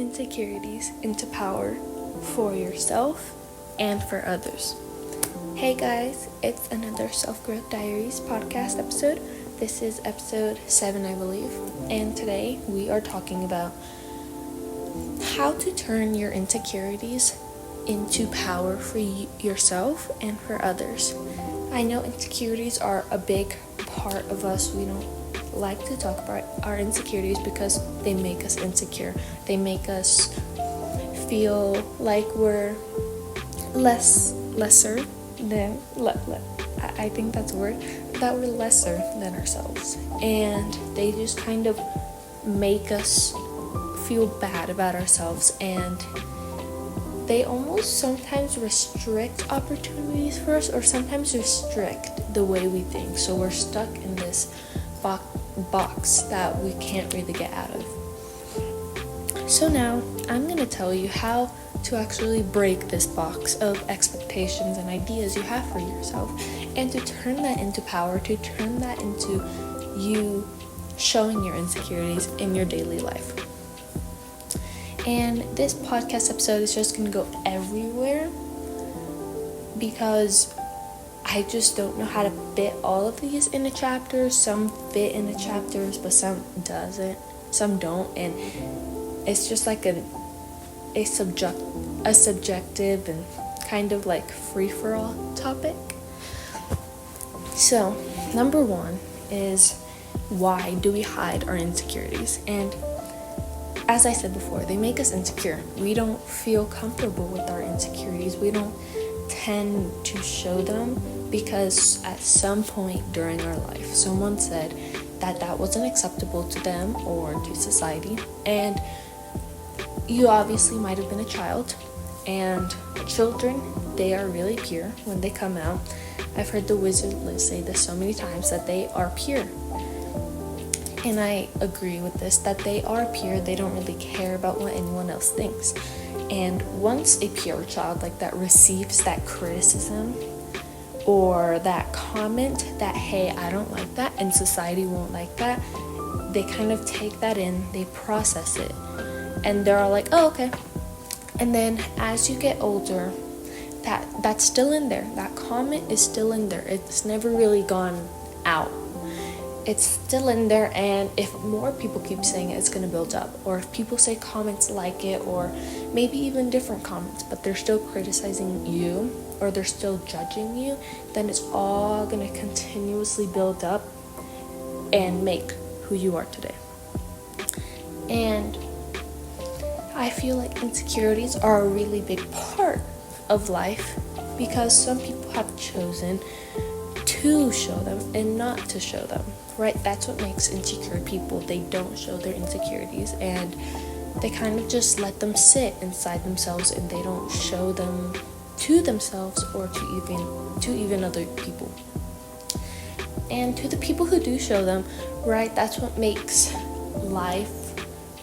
insecurities into power for yourself and for others. Hey guys, it's another Self Growth Diaries podcast episode. This is episode 7, I believe, and today we are talking about how to turn your insecurities into power for yourself and for others. I know insecurities are a big part of us. We don't like to talk about our insecurities because they make us insecure. They make us feel like we're lesser than I think that's a word, that we're lesser than ourselves, and they just kind of make us feel bad about ourselves, and they almost sometimes restrict opportunities for us, or sometimes restrict the way we think, so we're stuck in this box that we can't really get out of. So now I'm going to tell you how to actually break this box of expectations and ideas you have for yourself, and to turn that into power, to turn that into you showing your insecurities in your daily life. And this podcast episode is just going to go everywhere because I just don't know how to fit all of these in a chapter. Some fit in the chapters, but some don't, and it's just like a subjective and kind of like free-for-all topic. So, number 1 is, why do we hide our insecurities? And as I said before, they make us insecure. We don't feel comfortable with our insecurities. We don't tend to show them because at some point during our life, someone said that wasn't acceptable to them or to society. And you obviously might have been a child, and children, they are really pure when they come out. I've heard the Wizard say this so many times, that they are pure. And I agree with this, that they are pure. They don't really care about what anyone else thinks. And once a pure child like that receives that criticism or that comment that, hey, I don't like that, and society won't like that, they kind of take that in, they process it, and they're all like, oh, okay. And then as you get older, that's still in there. That comment is still in there. It's never really gone out. It's still in there, and if more people keep saying it, it's going to build up. Or if people say comments like it, or maybe even different comments, but they're still criticizing you, or they're still judging you, then it's all going to continuously build up and make who you are today. And I feel like insecurities are a really big part of life, because some people have chosen to show them and not to show them, right? That's what makes insecure people. They don't show their insecurities, and they kind of just let them sit inside themselves, and they don't show them to themselves or to even other people. And to the people who do show them, right, that's what makes life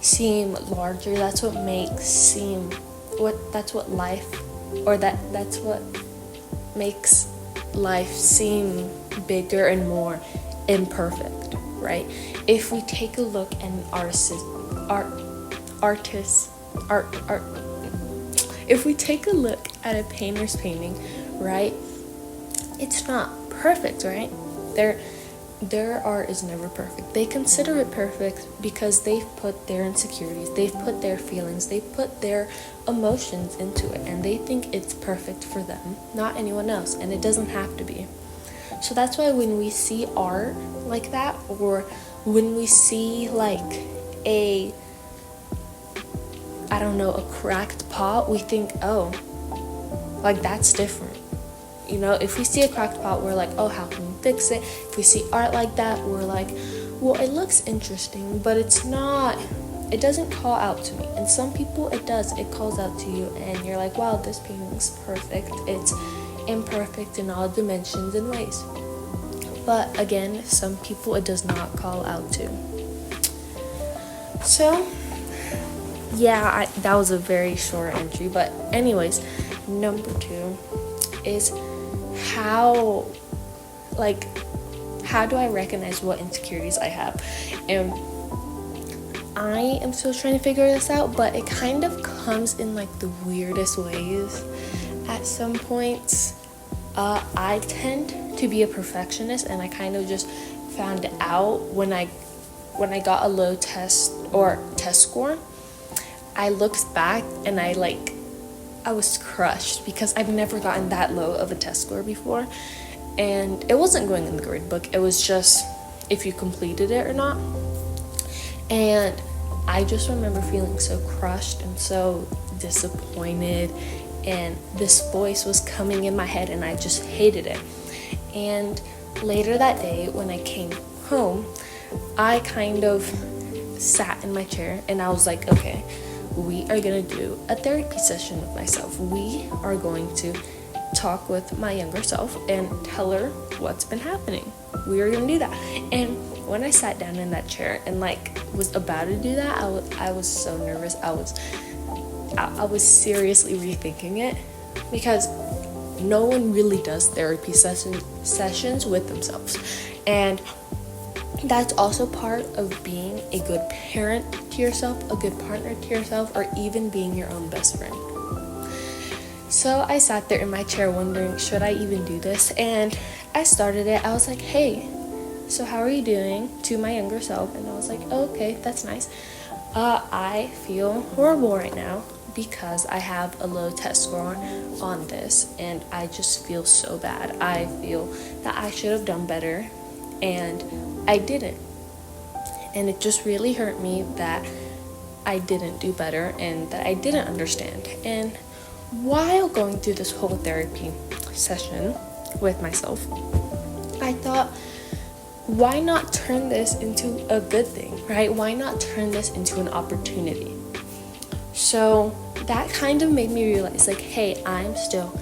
seem larger. That's what makes life seem bigger and more imperfect, right? If we take a look at if we take a look at a painter's painting, right, it's not perfect, right? Their art is never perfect. They consider it perfect because they've put their insecurities, they've put their feelings, they've put their emotions into it, and they think it's perfect for them, not anyone else, and it doesn't have to be. So that's why when we see art like that, or when we see like a cracked pot, we think, oh, like that's different. You know, if we see a cracked pot, we're like, oh, how can we fix it? If we see art like that, we're like, well, it looks interesting, but it doesn't call out to me. And some people, it does. It calls out to you, and you're like, wow, this painting's perfect. It's imperfect in all dimensions and ways. But again, some people, it does not call out to. So, yeah, that was a very short entry. But anyways, number 2 is how do I recognize what insecurities I have? And I am still trying to figure this out, but it kind of comes in like the weirdest ways at some points. I tend to be a perfectionist, and I kind of just found out when I got a low test score. I looked back and I was crushed because I've never gotten that low of a test score before, and it wasn't going in the grade book. It was just if you completed it or not. And I just remember feeling so crushed and so disappointed, and this voice was coming in my head and I just hated it. And later that day when I came home, I kind of sat in my chair and I was like, okay, we are gonna do a therapy session with myself. We are going to talk with my younger self and tell her what's been happening. We are gonna do that. And when I sat down in that chair and was about to do that, I was so nervous. I was seriously rethinking it, because no one really does therapy sessions with themselves. And that's also part of being a good parent to yourself, a good partner to yourself, or even being your own best friend. So I sat there in my chair wondering, should I even do this? And I started it. I was like, hey, so how are you doing, to my younger self? And I was like, oh, okay, that's nice. I feel horrible right now because I have a low test score on this, and I just feel so bad. I feel that I should have done better, and I didn't. And it just really hurt me that I didn't do better and that I didn't understand. And while going through this whole therapy session with myself, I thought, why not turn this into a good thing, right? Why not turn this into an opportunity? So that kind of made me realize, like, hey, I'm still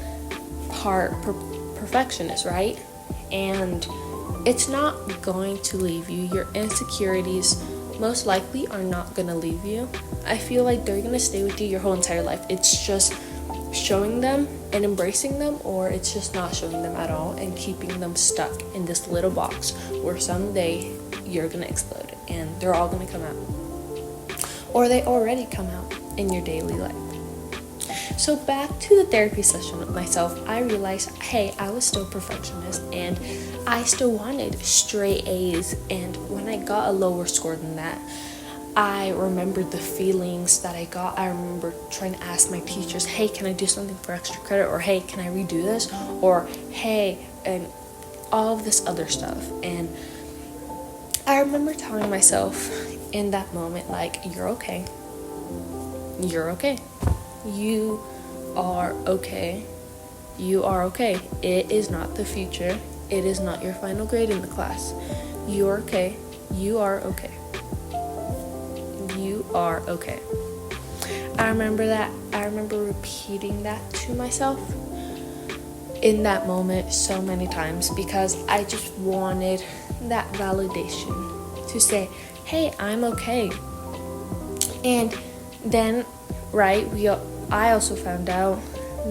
part perfectionist, right? And it's not going to leave you. Your insecurities most likely are not going to leave you. I feel like they're going to stay with you your whole entire life. It's just showing them and embracing them, or it's just not showing them at all and keeping them stuck in this little box where someday you're gonna explode and they're all gonna come out, or they already come out in your daily life. So back to the therapy session with myself, I realized, hey, I was still a perfectionist and I still wanted straight A's, and when I got a lower score than that, I remembered the feelings that I got. I remember trying to ask my teachers, hey, can I do something for extra credit? Or hey, can I redo this? Or hey, and all of this other stuff. And I remember telling myself in that moment, like, you're okay. You're okay. You are okay. You are okay. It is not the future. It is not your final grade in the class. You are okay. You are okay. You are okay. I remember that. I remember repeating that to myself in that moment so many times, because I just wanted that validation to say, hey, I'm okay. And then, right, I also found out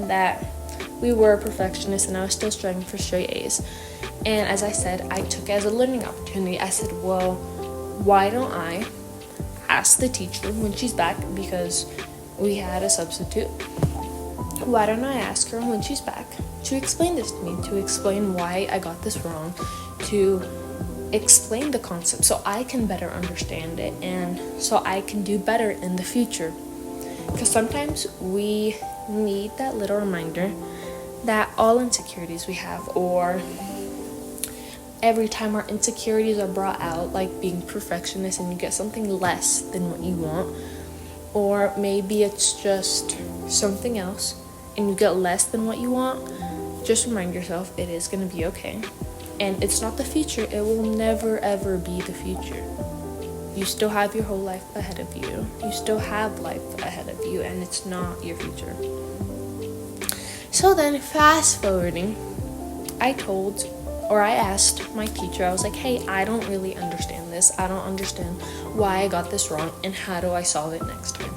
that we were perfectionists and I was still striving for straight A's. And as I said, I took it as a learning opportunity. I said, well, why don't I ask the teacher when she's back, because we had a substitute. Why don't I ask her when she's back to explain this to me, to explain why I got this wrong, to explain the concept so I can better understand it and so I can do better in the future. Because sometimes we need that little reminder that all insecurities we have, or every time our insecurities are brought out, like being perfectionist and you get something less than what you want, or maybe it's just something else and you get less than what you want, just remind yourself it is going to be okay. And it's not the future. It will never ever be the future. You still have your whole life ahead of you. You still have life ahead of you, and it's not your future. So then, fast forwarding, I asked my teacher, I was like, hey, I don't really understand this. I don't understand why I got this wrong, and how do I solve it next time?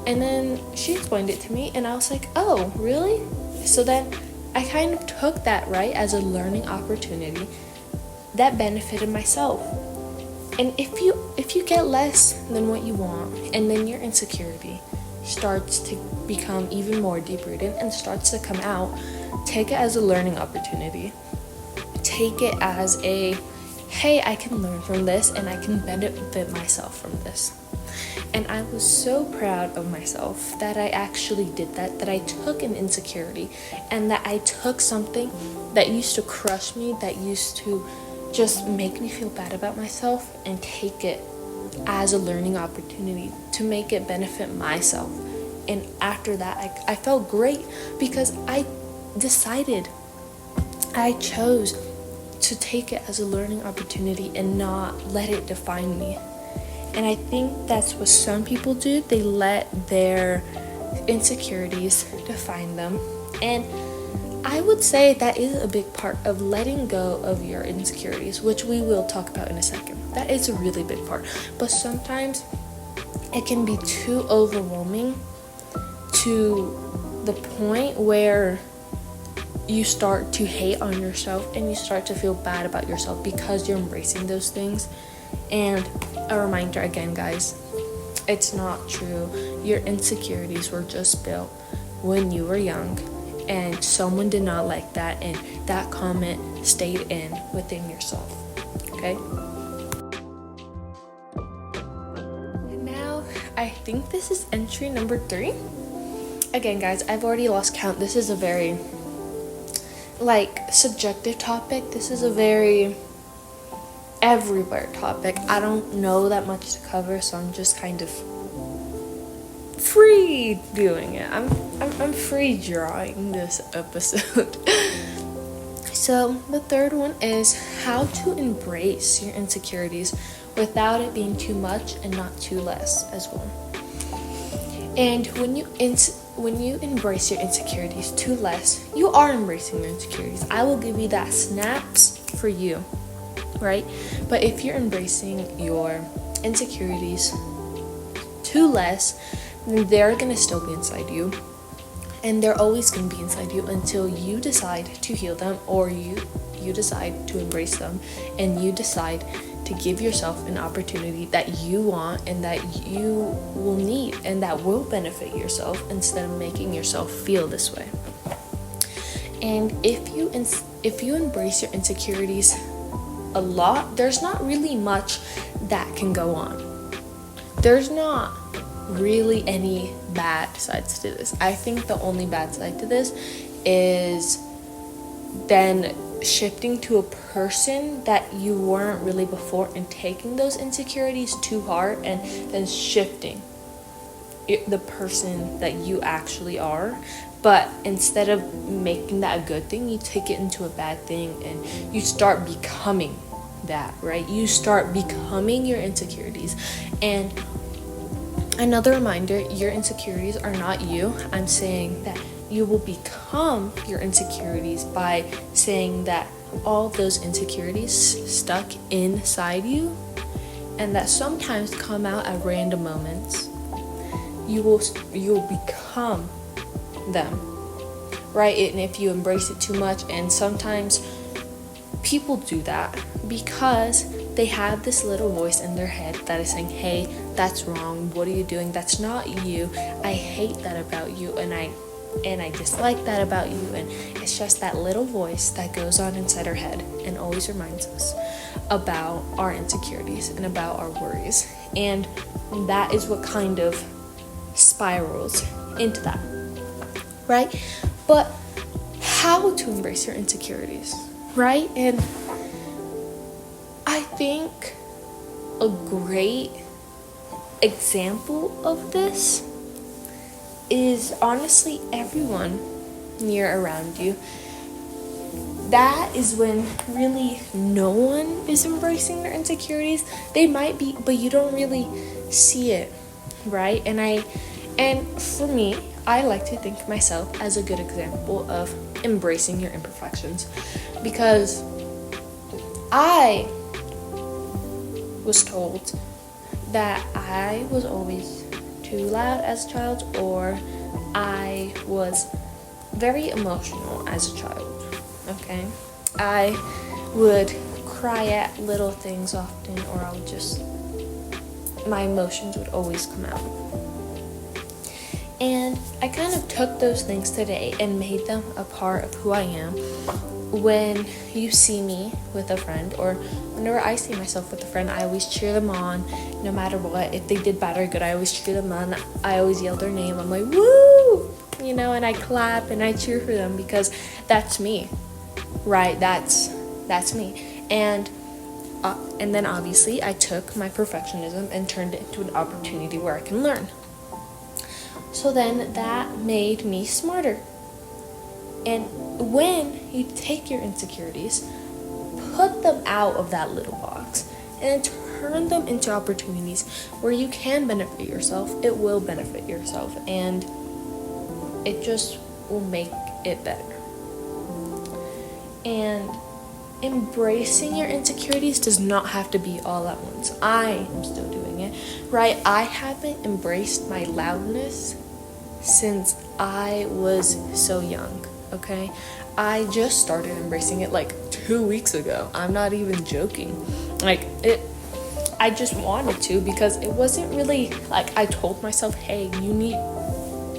And then she explained it to me, and I was like, oh, really? So then I kind of took that, right, as a learning opportunity that benefited myself. And if you get less than what you want, and then your insecurity starts to become even more deep rooted and starts to come out, take it as a learning opportunity. Take it as a, hey, I can learn from this and I can benefit myself from this. And I was so proud of myself that I actually did that I took an insecurity and that I took something that used to crush me, that used to just make me feel bad about myself, and take it as a learning opportunity to make it benefit myself. And after that, I felt great because I chose to take it as a learning opportunity and not let it define me. And I think that's what some people do. They let their insecurities define them. And I would say that is a big part of letting go of your insecurities, which we will talk about in a second. That is a really big part. But sometimes it can be too overwhelming to the point where you start to hate on yourself and you start to feel bad about yourself because you're embracing those things. And a reminder again, guys, it's not true. Your insecurities were just built when you were young, and someone did not like that, and that comment stayed within yourself. Okay? Now, I think this is entry number 3. Again, guys, I've already lost count. This is a very subjective topic. This is a very everywhere topic. I don't know that much to cover, so I'm just kind of free doing it. I'm free drawing this episode. So the third one is how to embrace your insecurities without it being too much and not too less as well. And when you embrace your insecurities too less, you are embracing your insecurities. I will give you that snaps for you, right? But if you're embracing your insecurities too less, then they're going to still be inside you. And they're always going to be inside you until you decide to heal them, or you decide to embrace them, and you decide to give yourself an opportunity that you want and that you will need and that will benefit yourself, instead of making yourself feel this way. And if you embrace your insecurities a lot, there's not really much that can go on. There's not really any bad sides to this. I think the only bad side to this is then shifting to a person that you weren't really before, and taking those insecurities too hard and then shifting the person that you actually are. But instead of making that a good thing, you take it into a bad thing, and you start becoming that, right? You start becoming your insecurities. And another reminder, your insecurities are not you. I'm saying that you will become your insecurities by saying that all those insecurities stuck inside you, and that sometimes come out at random moments. You will become them, right? And if you embrace it too much, and sometimes people do that because they have this little voice in their head that is saying, hey, that's wrong, what are you doing, that's not you, I hate that about you, and I dislike that about you. And it's just that little voice that goes on inside our head and always reminds us about our insecurities and about our worries. And that is what kind of spirals into that, right? But how to embrace your insecurities, right? And I think a great example of this is honestly everyone near around you. That is when really no one is embracing their insecurities. They might be, but you don't really see it, right? And for me, I like to think of myself as a good example of embracing your imperfections, because I was told that I was always too loud as a child, or I was very emotional as a child. Okay, I would cry at little things often, or my emotions would always come out. And I kind of took those things today and made them a part of who I am. When you see me with a friend, or whenever I see myself with a friend, I always cheer them on, no matter what. If they did bad or good, I always cheer them on. I always yell their name. I'm like, woo! And I clap and I cheer for them, because that's me, right? That's me. And then obviously I took my perfectionism and turned it into an opportunity where I can learn. So then that made me smarter. And when you take your insecurities, put them out of that little box and turn them into opportunities where you can benefit yourself, it will benefit yourself, and it just will make it better. And embracing your insecurities does not have to be all at once. I am still doing it, right? I haven't embraced my loudness since I was so young, okay? I just started embracing it like 2 weeks ago. I'm not even joking. I just wanted to, because it wasn't really like I told myself, hey, you need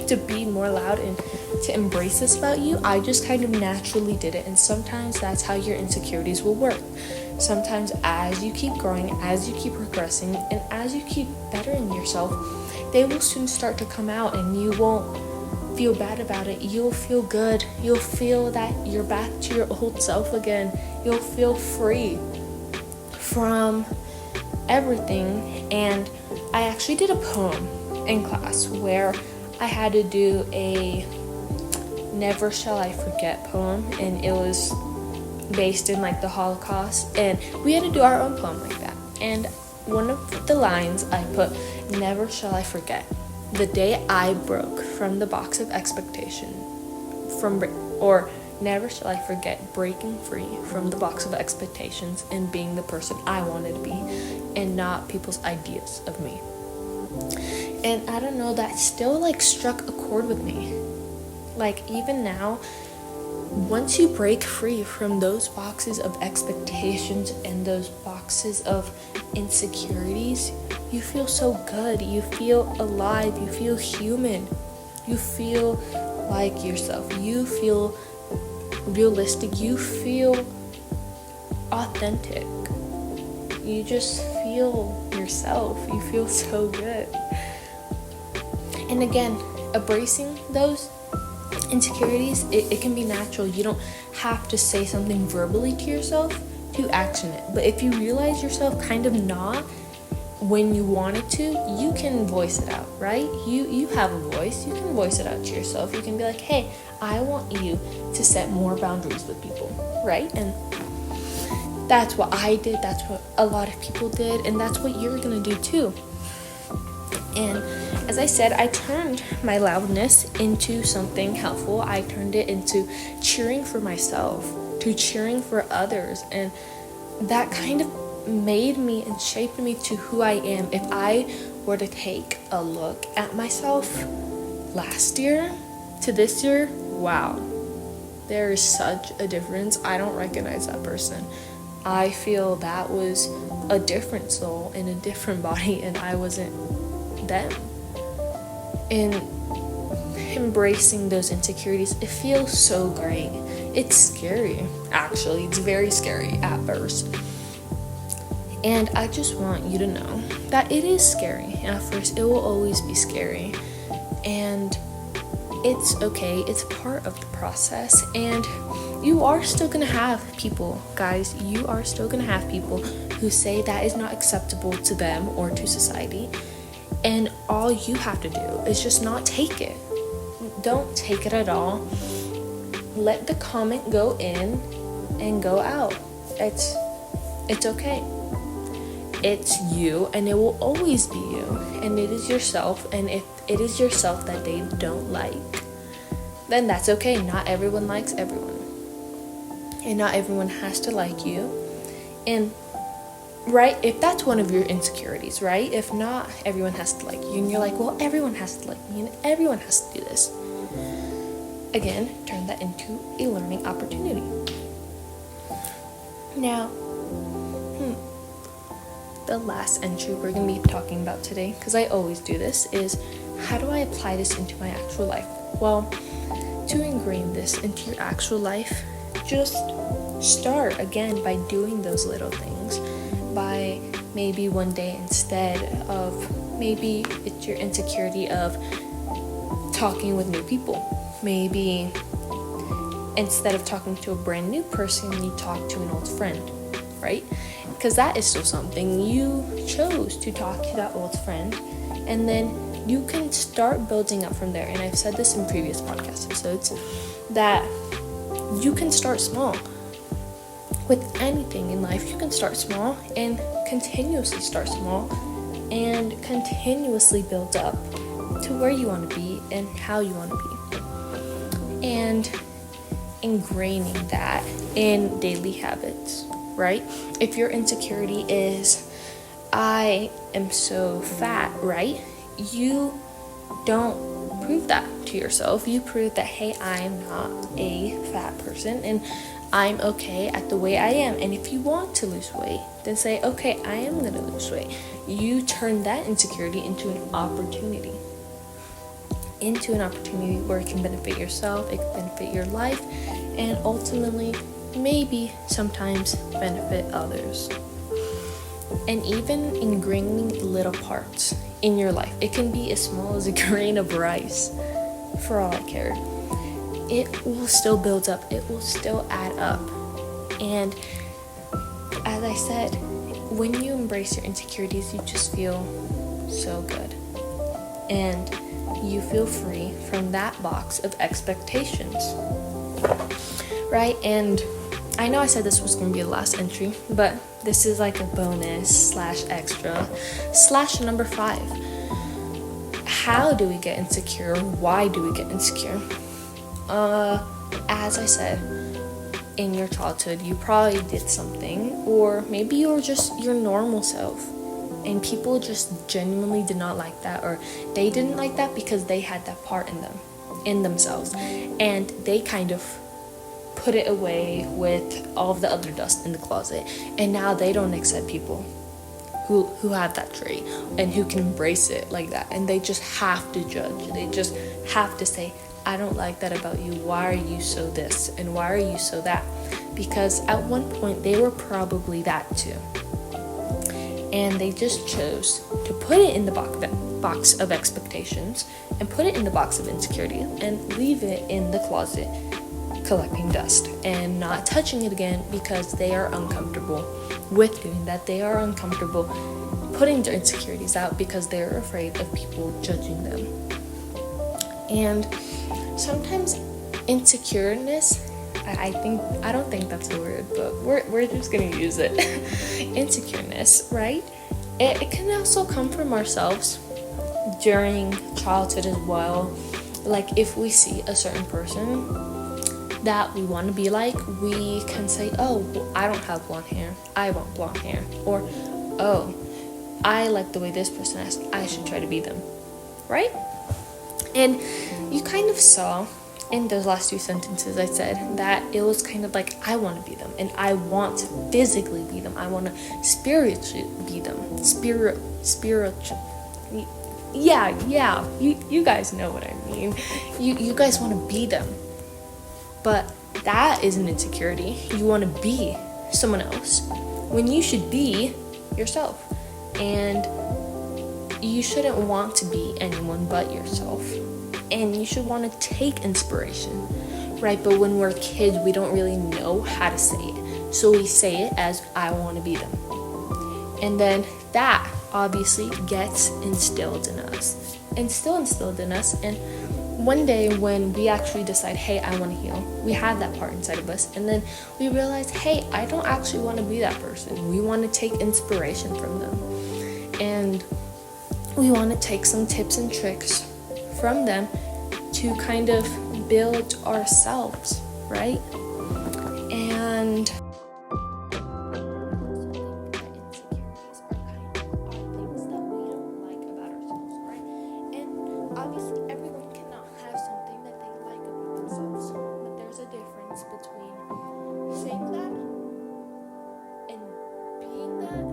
to be more loud and to embrace this about you. I just kind of naturally did it, and sometimes that's how your insecurities will work. Sometimes as you keep growing, as you keep progressing, and as you keep bettering yourself, they will soon start to come out, and you won't feel bad about it. You'll feel good. You'll feel that you're back to your old self again. You'll feel free from everything. And I actually did a poem in class where I had to do a Never Shall I Forget poem, and it was based in the Holocaust, and we had to do our own poem like that. And one of the lines I put, never shall I forget the day I broke from the box of expectation, or never shall I forget breaking free from the box of expectations and being the person I wanted to be, and not people's ideas of me. And I don't know, that still struck a chord with me. Even now, once you break free from those boxes of expectations and those boxes of insecurities, you feel so good. You feel alive. You feel human. You feel like yourself. You feel realistic. You feel authentic. You just feel yourself. You feel so good. And again, embracing those insecurities, it can be natural. You don't have to say something verbally to yourself to action it. But if you realize yourself kind of not when you wanted to, you can voice it out, right? You have a voice. You can voice it out to yourself. You can be like, hey, I want you to set more boundaries with people, right? And that's what I did. That's what a lot of people did. And that's what you're going to do too. And as I said, I turned my loudness into something helpful. I turned it into cheering for myself, to cheering for others. And that kind of made me and shaped me to who I am. If I were to take a look at myself last year to this year, wow, there is such a difference. I don't recognize that person. I feel that was a different soul in a different body, and I wasn't them. And embracing those insecurities, it feels so great. It's scary, actually. It's very scary at first. And I just want you to know that it is scary. And at first, it will always be scary. And it's okay. It's part of the process. And you are still going to have people, guys, you are still going to have people who say that is not acceptable to them or to society. And all you have to do is just not take it. Don't take it at all. Let the comment go in and go out. It's okay. It's you, and it will always be you. And it is yourself. And if it is yourself that they don't like, then that's okay. Not everyone likes everyone. And not everyone has to like you. And right, if that's one of your insecurities, right? If not everyone has to like you, and you're like, well, everyone has to like me and everyone has to do this. Again, turn that into a learning opportunity. Now, the last entry we're going to be talking about today, because I always do this, is how do I apply this into my actual life? Well, to ingrain this into your actual life, just start again by doing those little things. By maybe one day, instead of, maybe it's your insecurity of talking with new people, maybe instead of talking to a brand new person, you talk to an old friend, right? Because that is still something. You chose to talk to that old friend, and then you can start building up from there. And I've said this in previous podcast episodes, that you can start small. With anything in life, you can start small and continuously start small and continuously build up to where you want to be and how you want to be. And ingraining that in daily habits, right? If your insecurity is, I am so fat, right? You don't prove that to yourself. You prove that, hey, I'm not a fat person and I'm okay at the way I am. And if you want to lose weight, then say, okay, I am going to lose weight. You turn that insecurity into an opportunity. Where it can benefit yourself, it can benefit your life, and ultimately, maybe sometimes benefit others. And even ingraining little parts in your life, it can be as small as a grain of rice, for all I care. It will still build up, it will still add up. And as I said, when you embrace your insecurities, you just feel so good. And you feel free from that box of expectations, right? And I know I said this was going to be the last entry, but this is like a bonus / extra / number 5. How do we get insecure? Why do we get insecure? As I said, in your childhood, you probably did something, or maybe you're just your normal self, and people just genuinely did not like that, or they didn't like that because they had that part in themselves, and they kind of put it away with all of the other dust in the closet, and now they don't accept people who have that trait and who can embrace it like that, and they just have to judge. They just have to say, I don't like that about you. Why are you so this? And why are you so that? Because at one point they were probably that too. And they just chose to put it in the box of expectations and put it in the box of insecurity and leave it in the closet collecting dust and not touching it again, because they are uncomfortable with doing that. They are uncomfortable putting their insecurities out because they're afraid of people judging them. And sometimes insecureness, I don't think that's a word, but we're just gonna use it. Insecureness, right? It can also come from ourselves during childhood as well. Like if we see a certain person that we want to be like, we can say, oh, well, I don't have blonde hair, I want blonde hair. Or, oh, I like the way this person is, I should try to be them, right? And you kind of saw in those last 2 sentences I said that it was kind of like, I want to be them, and I want to physically be them, I want to spiritually be them, spiritual. Yeah, you guys know what I mean. You guys want to be them. But that is an insecurity. You want to be someone else when you should be yourself. And you shouldn't want to be anyone but yourself. And you should want to take inspiration, right? But when we're kids, we don't really know how to say it. So we say it as, I want to be them. And then that obviously gets instilled in us. And still instilled in us. And one day when we actually decide, hey, I want to heal, we have that part inside of us, and then we realize, hey, I don't actually want to be that person. We want to take inspiration from them, and we want to take some tips and tricks from them to kind of build ourselves, right? And between saying that and being that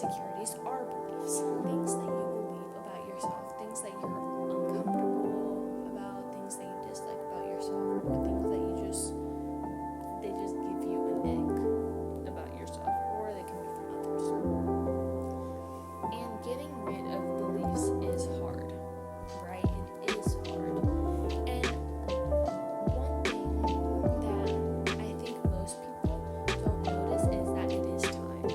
insecurities are beliefs, things that you believe about yourself, things that you're uncomfortable about, things that you dislike about yourself, or things that they just give you an ick about yourself, or they can be from others. And getting rid of beliefs is hard, right? It is hard. And one thing that I think most people don't notice is that it is time.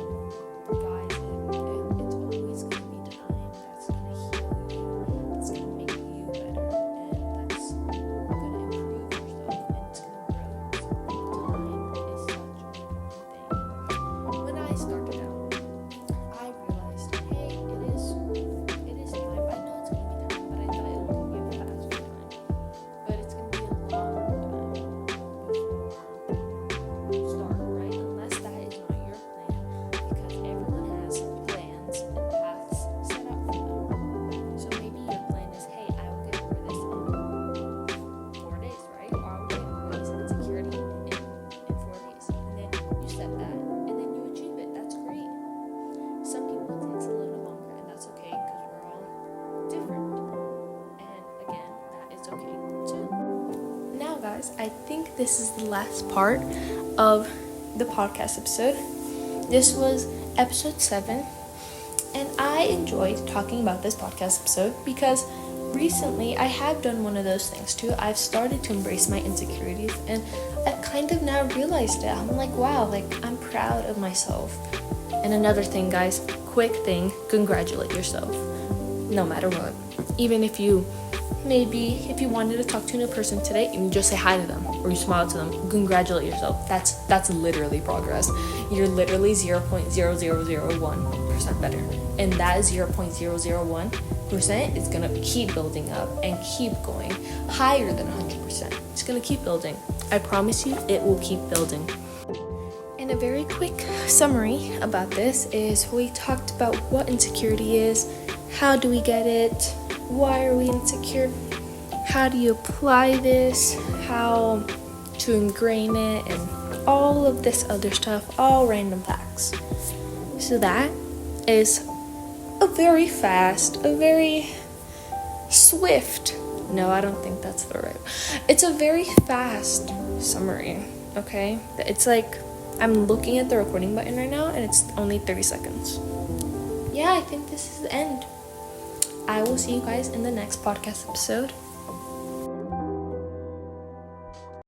Guys, it's always going to be time that's going to heal you, that's going to make you better, and that's going to improve yourself, and it's going to grow yourself. Time is such an important thing. When I started out, I realized, hey, it is time. I know it's going to be time, but I thought it would be a faster time. But it's going to be a longer time before you start, right? Unless that is not your plan, because everyone has plans and paths set out for them. So maybe your plan is, hey, I will get over this in 4 days, right? Or I will get over this insecurity in 4 days. And then you set that, and then you achieve it. That's great. Some people it takes a little longer, and that's okay, because we're all different. And again, that is okay too. Now, guys, I think this is the last part of the podcast episode. This was episode 7, and I enjoyed talking about this podcast episode because recently I have done one of those things too. I've started to embrace my insecurities, and I've kind of now realized it. I'm like, wow, like I'm proud of myself. And another thing, guys, quick thing, congratulate yourself. No matter what. Even if you wanted to talk to a new person today and you just say hi to them or you smile to them, congratulate yourself. That's literally progress. You're literally 0.0001% better. And that 0.001% is gonna keep building up and keep going higher than 100%. It's gonna keep building. I promise you, it will keep building. And a very quick summary about this is we talked about what insecurity is, how do we get it, why are we insecure, how do you apply this, how to ingrain it, and all of this other stuff, all random facts. So that is a very fast, a very swift, no, I don't think that's the right, it's a very fast summary, okay? It's like, I'm looking at the recording button right now, and it's only 30 seconds. Yeah, I think this is the end. I will see you guys in the next podcast episode.